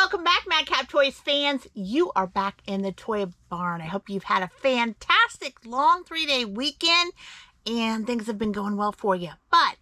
welcome back, Madcap Toys fans. You are back in the toy barn. I hope you've had a fantastic long 3-day weekend and things have been going well for you. But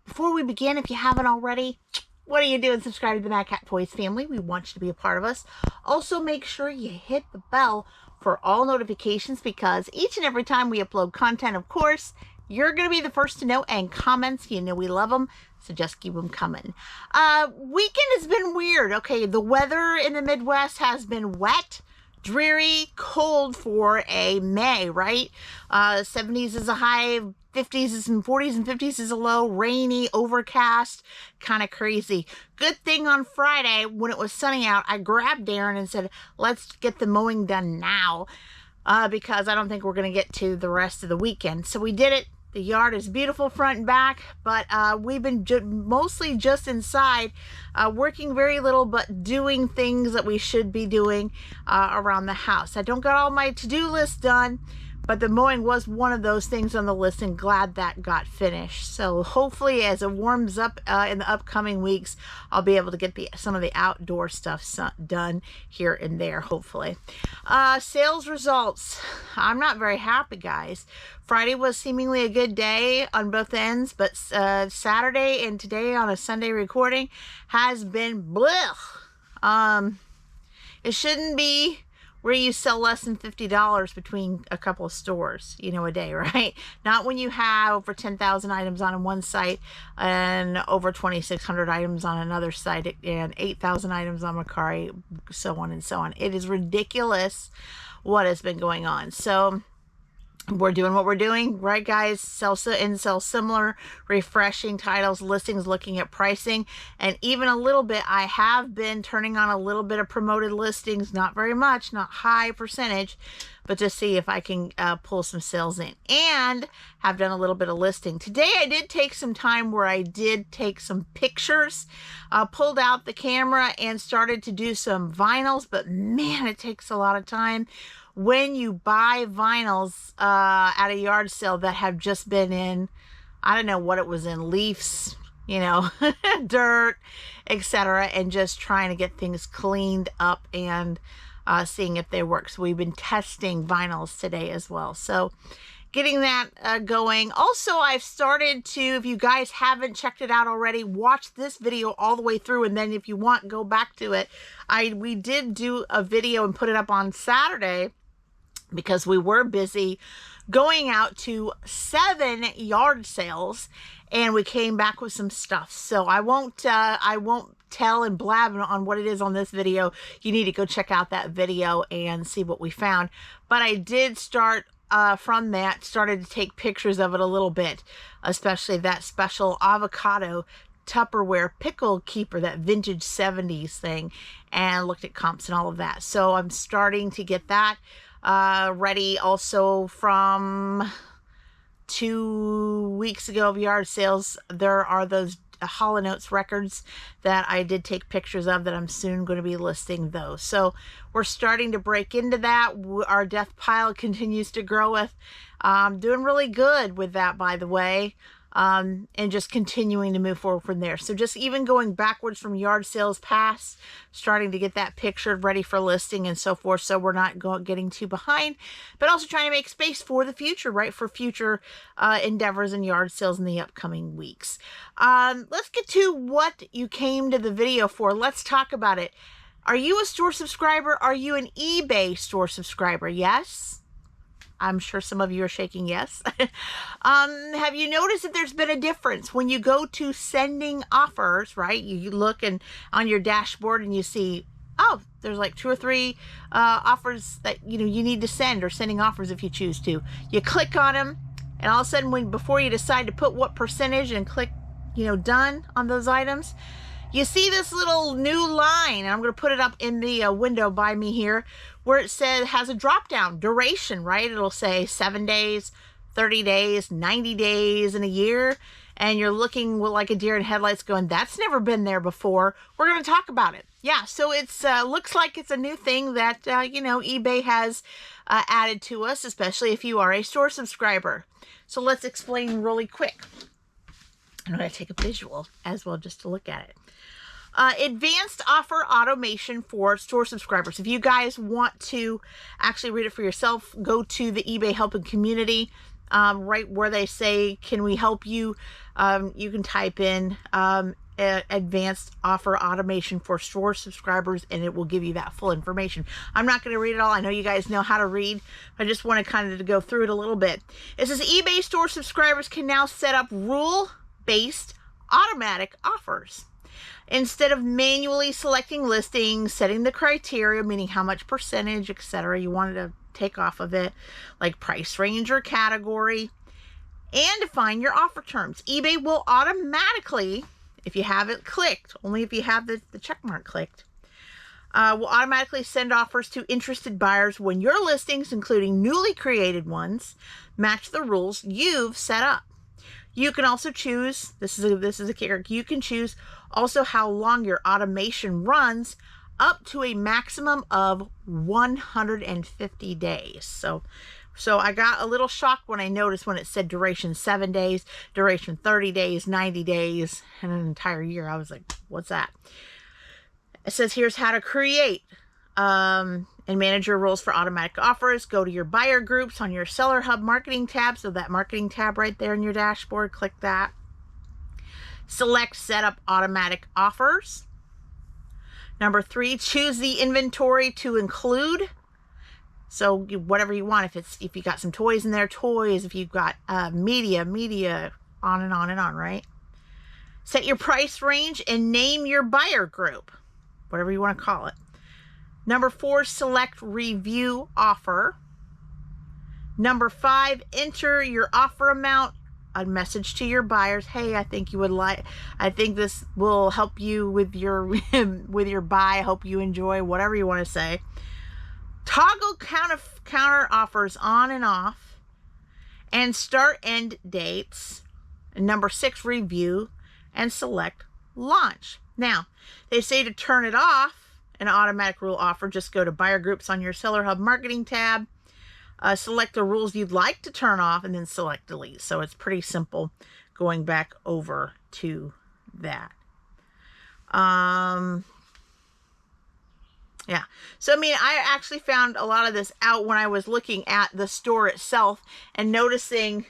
before we begin, if you haven't already, what are you doing? Subscribe to the Madcap Toys family. We want you to be a part of us. Also, make sure you hit the bell for all notifications because each and every time we upload content, of course, you're going to be the first to know, and comments, you know we love them, so just keep them coming. Weekend has been weird. Okay, the weather in the Midwest has been wet, dreary, cold for a May, right? 70s is a high, 50s and 40s and 50s is a low, rainy, overcast, kind of crazy. Good thing on Friday, when it was sunny out, I grabbed Darren and said, let's get the mowing done now. Because I don't think we're going to get to the rest of the weekend. So we did it. The yard is beautiful front and back, but we've been mostly just inside, working very little, but doing things that we should be doing around the house. I don't got all my to-do list done, but the mowing was one of those things on the list, and glad that got finished. So hopefully as it warms up in the upcoming weeks, I'll be able to get some of the outdoor stuff done here and there, hopefully. Sales results. I'm not very happy, guys. Friday was seemingly a good day on both ends, but Saturday and today on a Sunday recording has been blech. It shouldn't be where you sell less than $50 between a couple of stores, you know, a day, right? Not when you have over 10,000 items on one site and over 2,600 items on another site and 8,000 items on Macari, so on and so on. It is ridiculous what has been going on. So we're doing what we're doing, right, guys? Sell similar, refreshing titles, listings, looking at pricing, and even a little bit, I have been turning on a little bit of promoted listings, not very much, not high percentage, but to see if I can pull some sales in, and have done a little bit of listing. Today, I did take some time where I did take some pictures, pulled out the camera and started to do some vinyls, but man, it takes a lot of time when you buy vinyls at a yard sale that have just been in, I don't know what it was in, leaves, you know, dirt, etc., and just trying to get things cleaned up and seeing if they work. So we've been testing vinyls today as well. So getting that going. Also, I've started to, if you guys haven't checked it out already, watch this video all the way through, and then if you want, go back to it. We did do a video and put it up on Saturday, because we were busy going out to 7 yard sales, and we came back with some stuff. So I won't tell and blab on what it is on this video. You need to go check out that video and see what we found. But I did start from that, started to take pictures of it a little bit, especially that special avocado Tupperware pickle keeper, that vintage 70s thing, and looked at comps and all of that. So I'm starting to get that ready. Also, from 2 weeks ago of yard sales, there are those Hall & Oates records that I did take pictures of that I'm soon going to be listing those. So we're starting to break into that. Our death pile continues to grow with. Doing really good with that, by the way. And just continuing to move forward from there. So just even going backwards from yard sales past, starting to get that pictured, ready for listing and so forth, so we're not getting too behind, but also trying to make space for the future, right, for future endeavors and yard sales in the upcoming weeks. Let's get to what you came to the video for. Let's talk about it. Are you a store subscriber? Are you an eBay store subscriber? Yes? I'm sure some of you are shaking yes. Have you noticed that there's been a difference when you go to sending offers, right? You look on your dashboard and you see, oh, there's like 2 or 3 offers that you need to send, or sending offers if you choose to. You click on them, and all of a sudden, before you decide to put what percentage and click, done on those items, you see this little new line, and I'm going to put it up in the window by me here, where it has a drop down duration, right? It'll say 7 days, 30 days, 90 days, and a year. And you're looking like a deer in headlights going, that's never been there before. We're going to talk about it. Yeah, so it's looks like it's a new thing that, eBay has added to us, especially if you are a store subscriber. So let's explain really quick. I'm going to take a visual as well just to look at it. Advanced offer automation for store subscribers. If you guys want to actually read it for yourself, go to the eBay helping community, right where they say, can we help you? You can type in advanced offer automation for store subscribers, and it will give you that full information. I'm not going to read it all. I know you guys know how to read. I just want to kind of go through it a little bit. It says eBay store subscribers can now set up rule-based automatic offers. Instead of manually selecting listings, setting the criteria, meaning how much percentage, etc., you wanted to take off of it, like price range or category, and define your offer terms. eBay will automatically, if you have it clicked, only if you have the check mark clicked, will automatically send offers to interested buyers when your listings, including newly created ones, match the rules you've set up. You can also choose, this is a kicker, you can choose also how long your automation runs, up to a maximum of 150 days. So I got a little shocked when I noticed when it said duration 7 days, duration 30 days, 90 days, and an entire year. I was like, what's that? It says here's how to create and manage your rules for automatic offers. Go to your buyer groups on your Seller Hub marketing tab. So that marketing tab right there in your dashboard, click that. Select set up automatic offers. Number 3, choose the inventory to include. So whatever you want. If you got some toys in there, toys. If you've got media, on and on and on, right? Set your price range and name your buyer group, whatever you want to call it. Number 4, select review offer. Number 5, enter your offer amount. A message to your buyers. Hey, I think this will help you with your with your buy. I hope you enjoy, whatever you want to say. Toggle counter offers on and off, and start end dates. And number 6, review, and select launch. Now, they say to turn it off, an automatic rule offer, just go to buyer groups on your Seller Hub marketing tab, select the rules you'd like to turn off, and then select delete. So it's pretty simple going back over to that. Yeah. So, I mean, I actually found a lot of this out when I was looking at the store itself and noticing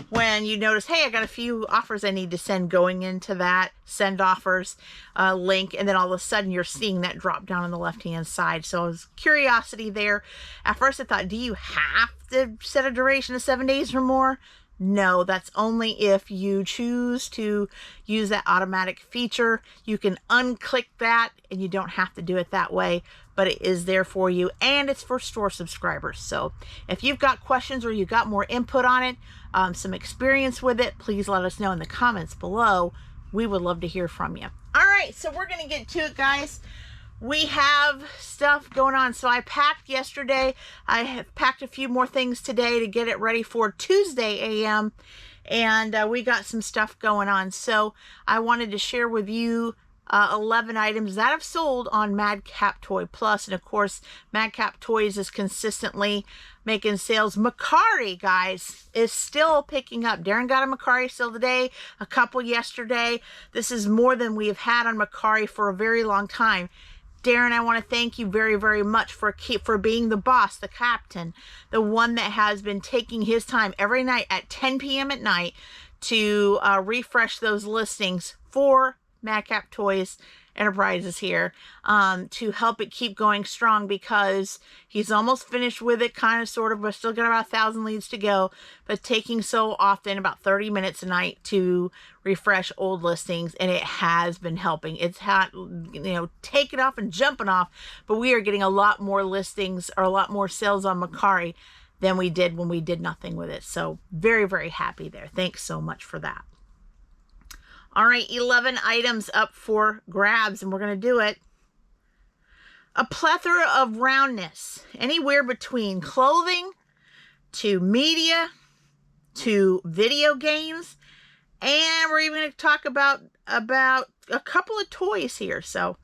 when you notice, hey, I got a few offers I need to send, going into that send offers link, and then all of a sudden you're seeing that drop down on the left-hand side. So I was curiosity there. At first I thought, do you have to set a duration of 7 days or more? No, that's only if you choose to use that automatic feature. You can unclick that and you don't have to do it that way, but it is there for you, and it's for store subscribers. So if you've got questions or you got more input on it, some experience with it, please let us know in the comments below. We would love to hear from you. All right, so we're going to get to it, guys. We have stuff going on. So I packed yesterday. I have packed a few more things today to get it ready for Tuesday AM. And we got some stuff going on. So I wanted to share with you 11 items that have sold on Madcap Toy Plus. And of course, Madcap Toys is consistently making sales. Macari, guys, is still picking up. Darren got a Macari still today, a couple yesterday. This is more than we have had on Macari for a very long time. Darren, I want to thank you very, very much for being the boss, the captain, the one that has been taking his time every night at 10 p.m. at night to refresh those listings for Madcap Toys Enterprises here, to help it keep going strong, because he's almost finished with it, kind of, sort of. We're still got about 1,000 leads to go, but taking so often, about 30 minutes a night, to refresh old listings, and it has been helping. It's had, taking off and jumping off, but we are getting a lot more listings, or a lot more sales on Macari than we did when we did nothing with it. So very, very happy there. Thanks so much for that. All right, 11 items up for grabs, and we're going to do it. A plethora of roundness, anywhere between clothing to media to video games, and we're even going to talk about a couple of toys here. So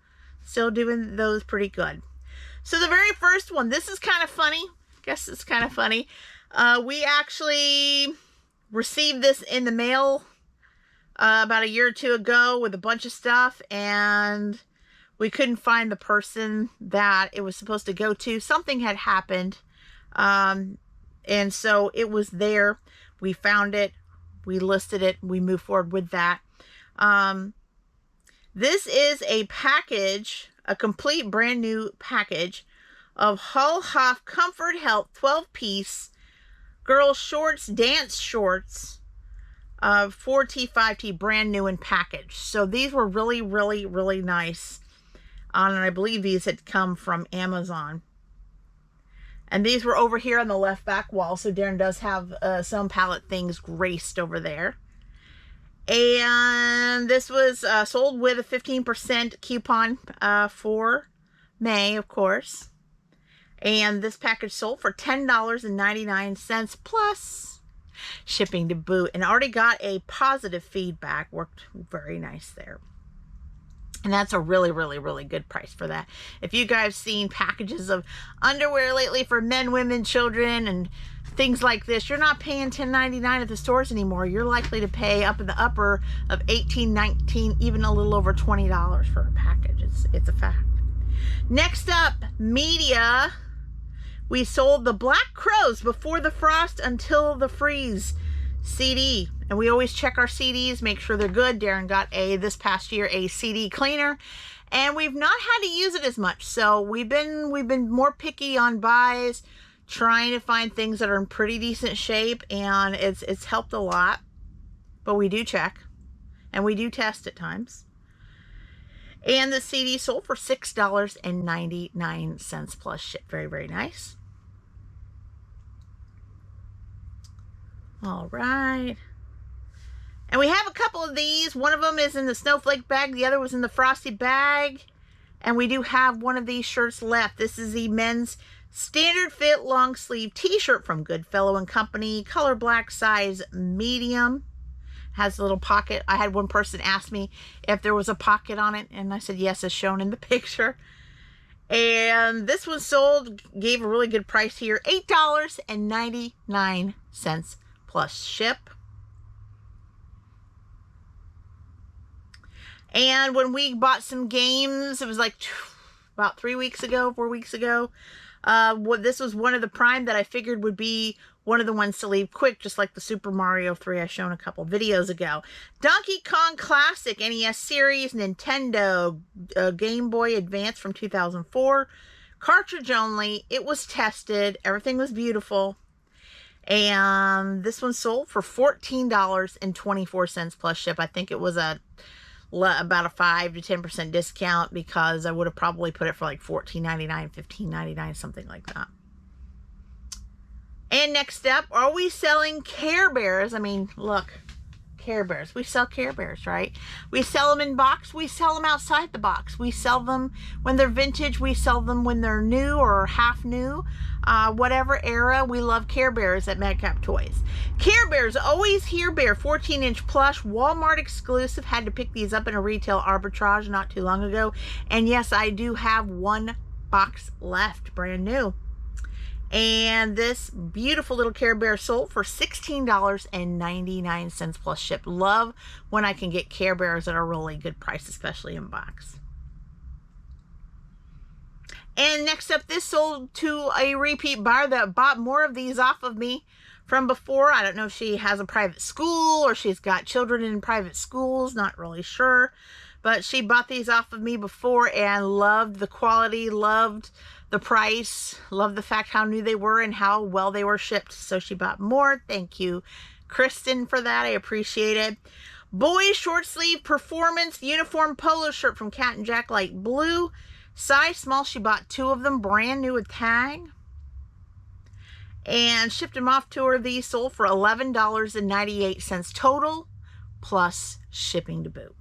still doing those pretty good. So the very first one, this is kind of funny. I guess it's kind of funny. We actually received this in the mail about a year or two ago with a bunch of stuff, and we couldn't find the person that it was supposed to go to. Something had happened, and so it was there. We found it, we listed it, we moved forward with that. This is a package, a complete brand new package of Hull Hoff Comfort Health 12-piece girls shorts, dance shorts, 4T, 5T, brand new and packaged. So these were really, really, really nice. And I believe these had come from Amazon. And these were over here on the left back wall. So Darren does have some palette things graced over there. And this was sold with a 15% coupon for May, of course. And this package sold for $10.99 plus shipping to boot. And already got a positive feedback. Worked very nice there. And that's a really, really, really good price for that. If you guys seen packages of underwear lately for men, women, children, and things like this, you're not paying $10.99 at the stores anymore. You're likely to pay up in the upper of $18, $19, even a little over $20 for a package. It's a fact. Next up, media. We sold the Black Crows Before the Frost Until the Freeze CD. And we always check our CDs, make sure they're good. Darren got this past year a CD cleaner, and we've not had to use it as much. So we've been more picky on buys, trying to find things that are in pretty decent shape, and it's helped a lot. But we do check, and we do test at times. And the CD sold for $6.99 plus ship. Very, very nice. All right. And we have a couple of these. One of them is in the snowflake bag. The other was in the frosty bag. And we do have one of these shirts left. This is the men's standard fit long sleeve t-shirt from Goodfellow & Company. Color black, size medium. Has a little pocket. I had one person ask me if there was a pocket on it. And I said yes, as shown in the picture. And this one sold, gave a really good price here. $8.99 plus ship. And when we bought some games, it was like about 4 weeks ago. This was one of the Prime that I figured would be one of the ones to leave quick, just like the Super Mario 3 I shown a couple videos ago. Donkey Kong Classic, NES Series, Nintendo, Game Boy Advance from 2004. Cartridge only. It was tested. Everything was beautiful. And this one sold for $14.24 plus ship. I think it was about a 5 to 10% discount, because I would have probably put it for like $14.99, $15.99, something like that. And next up, are we selling Care Bears? I mean, look, Care Bears. We sell Care Bears, right? We sell them in box. We sell them outside the box. We sell them when they're vintage. We sell them when they're new or half new. Whatever era, we love Care Bears at Madcap Toys. Care Bears, always here bear, 14-inch plush, Walmart exclusive. Had to pick these up in a retail arbitrage not too long ago. And yes, I do have one box left, brand new. And this beautiful little Care Bear sold for $16.99 plus ship. Love when I can get Care Bears at a really good price, especially in box. And next up, this sold to a repeat buyer that bought more of these off of me from before. I don't know if she has a private school or she's got children in private schools. Not really sure. But she bought these off of me before and loved the quality, loved the price, loved the fact how new they were and how well they were shipped. So she bought more. Thank you, Kristen, for that. I appreciate it. Boys short sleeve performance uniform polo shirt from Cat and Jack, light blue. Size small. She bought 2 of them, brand new with tag. And shipped them off to her. These sold for $11.98 total, plus shipping to boot.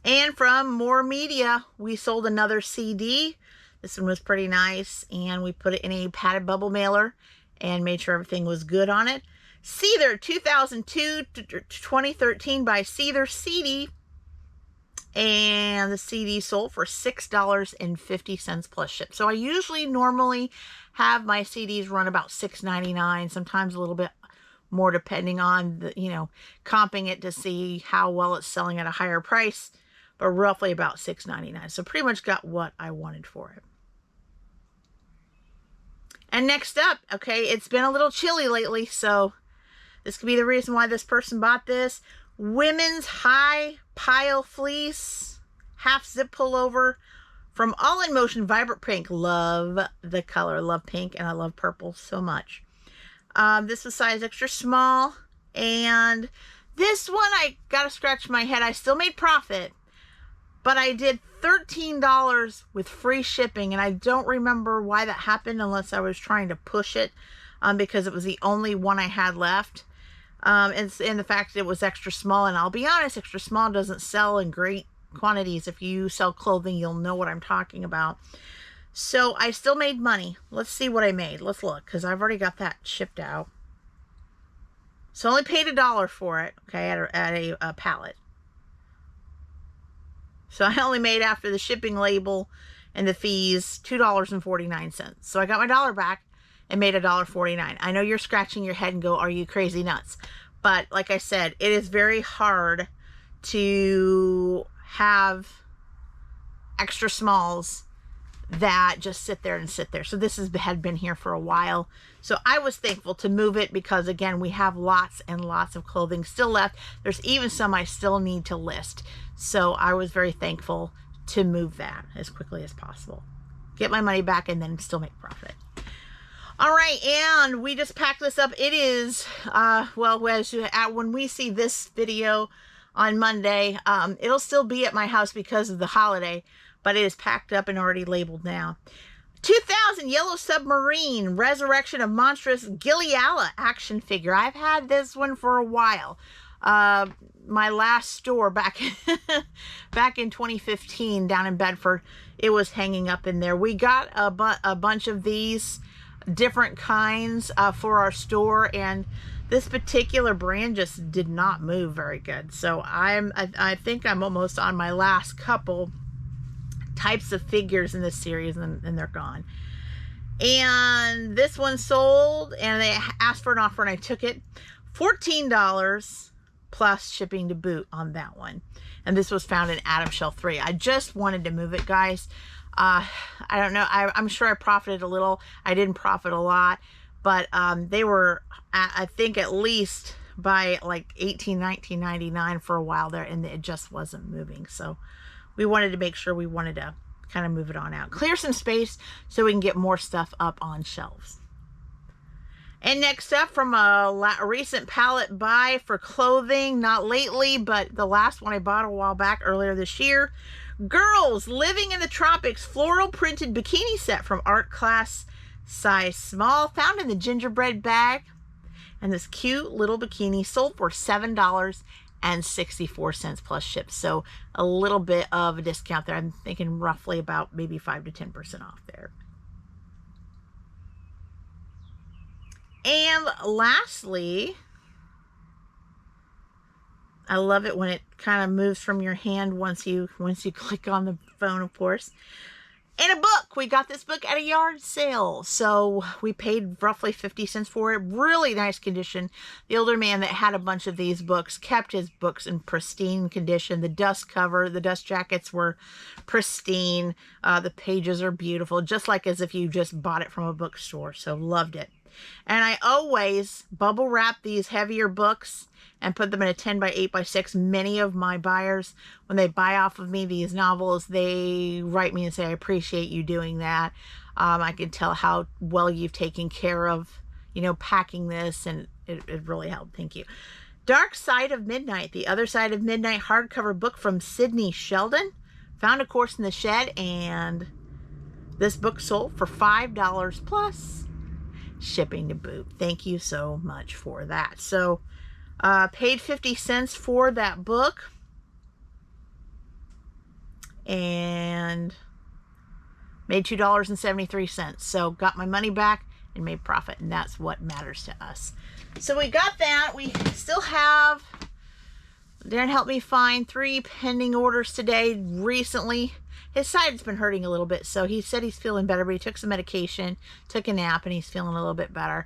And from more media, we sold another CD. This one was pretty nice, and we put it in a padded bubble mailer and made sure everything was good on it. Seether 2002 to 2013 by Seether CD. And the CD sold for $6.50 plus ship. So I normally have my CDs run about $6.99, sometimes a little bit more depending on the, comping it to see how well it's selling at a higher price, but roughly about $6.99. So pretty much got what I wanted for it. And next up, okay, it's been a little chilly lately, so this could be the reason why this person bought this. Women's high pile fleece, half zip pullover from All in Motion Vibrant Pink. Love the color, love pink, and I love purple so much. This was size extra small, and this one I gotta scratch my head. I still made profit, but I did $13 with free shipping, and I don't remember why that happened unless I was trying to push it because it was the only one I had left. And the fact it was extra small, and I'll be honest, extra small doesn't sell in great quantities. If you sell clothing, you'll know what I'm talking about. So I still made money. Let's see what I made. Let's look, because I've already got that shipped out. So I only paid $1 for it, okay, at a pallet. So I only made, after the shipping label and the fees, $2.49. So I got my dollar back and made $1.49. I know you're scratching your head and go, are you crazy nuts? But like I said, it is very hard to have extra smalls that just sit there and sit there. So this had been here for a while. So I was thankful to move it because, again, we have lots and lots of clothing still left. There's even some I still need to list. So I was very thankful to move that as quickly as possible. Get my money back and then still make profit. All right, and we just packed this up. It is, when we see this video on Monday, it'll still be at my house because of the holiday, but it is packed up and already labeled now. 2000 Yellow Submarine Resurrection of Monstrous Gilliala action figure. I've had this one for a while. My last store back in 2015 down in Bedford, it was hanging up in there. We got a bunch of these different kinds for our store, and this particular brand just did not move very good. So I think I'm almost on my last couple types of figures in this series, and they're gone. And this one sold, and they asked for an offer, and I took it. $14 plus shipping to boot on that one. And this was found in Adam Shell 3. I just wanted to move it, guys. I don't know. I'm sure I profited a little. I didn't profit a lot, but they were, I think, at least by like $18, $19.99 for a while there, and it just wasn't moving. So we wanted to make sure we wanted to kind of move it on out, clear some space so we can get more stuff up on shelves. And next up, from a recent pallet buy for clothing, not lately, but the last one I bought a while back, earlier this year. Girls Living in the Tropics floral printed bikini set from Art Class, size small, found in the gingerbread bag. And this cute little bikini sold for $7.64 plus ship. So a little bit of a discount there. I'm thinking roughly about maybe 5 to 10% off there. And lastly, I love it when it kind of moves from your hand once you click on the phone, of course. And a book. We got this book at a yard sale. So we paid roughly 50 cents for it. Really nice condition. The older man that had a bunch of these books kept his books in pristine condition. The dust cover, the dust jackets were pristine. The pages are beautiful, just like as if you just bought it from a bookstore. So loved it. And I always bubble wrap these heavier books and put them in a 10 by 8 by 6. Many of my buyers, when they buy off of me these novels, they write me and say, I appreciate you doing that. I can tell how well you've taken care of, packing this, and it really helped. Thank you. Dark Side of Midnight, The Other Side of Midnight hardcover book from Sydney Sheldon. Found, of course, in the shed, and this book sold for $5 plus shipping to boot. Thank you so much for that. So paid 50 cents for that book and made $2.73. So got my money back and made profit, and that's what matters to us. So we got that. We still have, Darren helped me find 3 pending orders today. Recently his side's been hurting a little bit, so he said he's feeling better, but he took some medication, took a nap, and he's feeling a little bit better.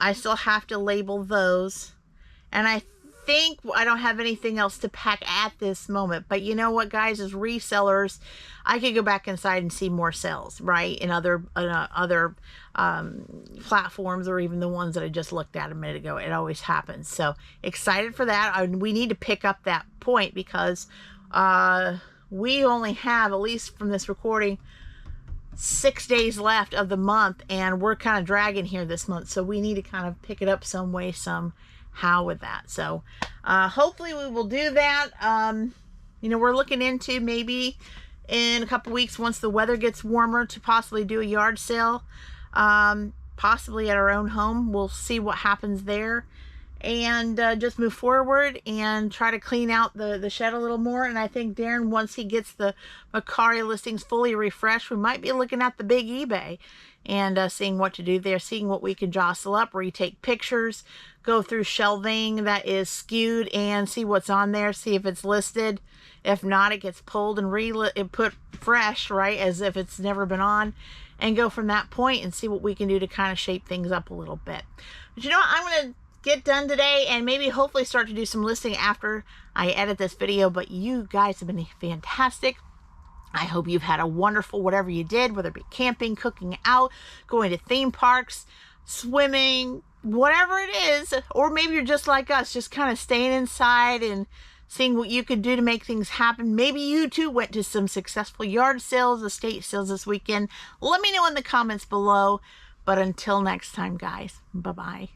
I still have to label those. And I think I don't have anything else to pack at this moment. But you know what, guys, as resellers, I could go back inside and see more sales, right? In other platforms, or even the ones that I just looked at a minute ago. It always happens. So excited for that. We need to pick up that point because we only have, at least from this recording, 6 days left of the month, and we're kind of dragging here this month. So we need to kind of pick it up some way, somehow with that. So hopefully we will do that. You know, we're looking into maybe in a couple weeks, once the weather gets warmer, to possibly do a yard sale, possibly at our own home. We'll see what happens there, and just move forward and try to clean out the shed a little more. And I think Darren, once he gets the Mercari listings fully refreshed, we might be looking at the big eBay and seeing what to do there, seeing what we can jostle up, retake pictures, go through shelving that is skewed and see what's on there, see if it's listed. If not, it gets pulled and put fresh, right, as if it's never been on, and go from that point and see what we can do to kind of shape things up a little bit. But you know what, I'm going to get done today and maybe hopefully start to do some listing after I edit this video. But you guys have been fantastic. I hope you've had a wonderful whatever you did, whether it be camping, cooking out, going to theme parks, swimming, whatever it is. Or maybe you're just like us, just kind of staying inside and seeing what you could do to make things happen. Maybe you too went to some successful yard sales, estate sales this weekend. Let me know in the comments below. But until next time, guys, bye-bye.